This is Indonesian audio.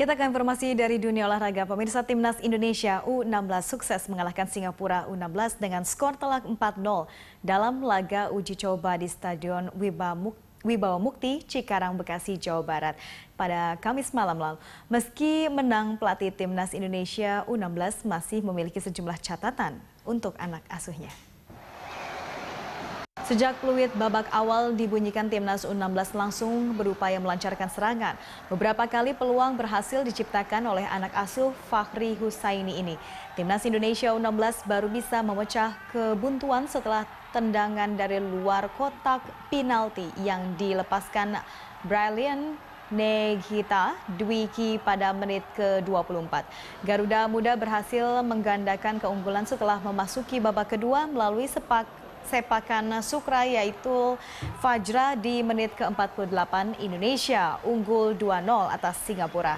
Kita ke informasi dari dunia olahraga. Pemirsa Timnas Indonesia U16 sukses mengalahkan Singapura U16 dengan skor telak 4-0 dalam laga uji coba di Stadion Wibawa Mukti, Cikarang, Bekasi, Jawa Barat pada Kamis malam lalu. Meski menang, pelatih Timnas Indonesia U16 masih memiliki sejumlah catatan untuk anak asuhnya. Sejak peluit babak awal dibunyikan, Timnas U16 langsung berupaya melancarkan serangan. Beberapa kali peluang berhasil diciptakan oleh anak asuh Fakhri Husaini ini. Timnas Indonesia U16 baru bisa memecah kebuntuan setelah tendangan dari luar kotak penalti yang dilepaskan Brilian Negita Dwiki pada menit ke-24. Garuda Muda berhasil menggandakan keunggulan setelah memasuki babak kedua melalui sepakan Sukra yaitu Fajra di menit ke-48. Indonesia unggul 2-0 atas Singapura.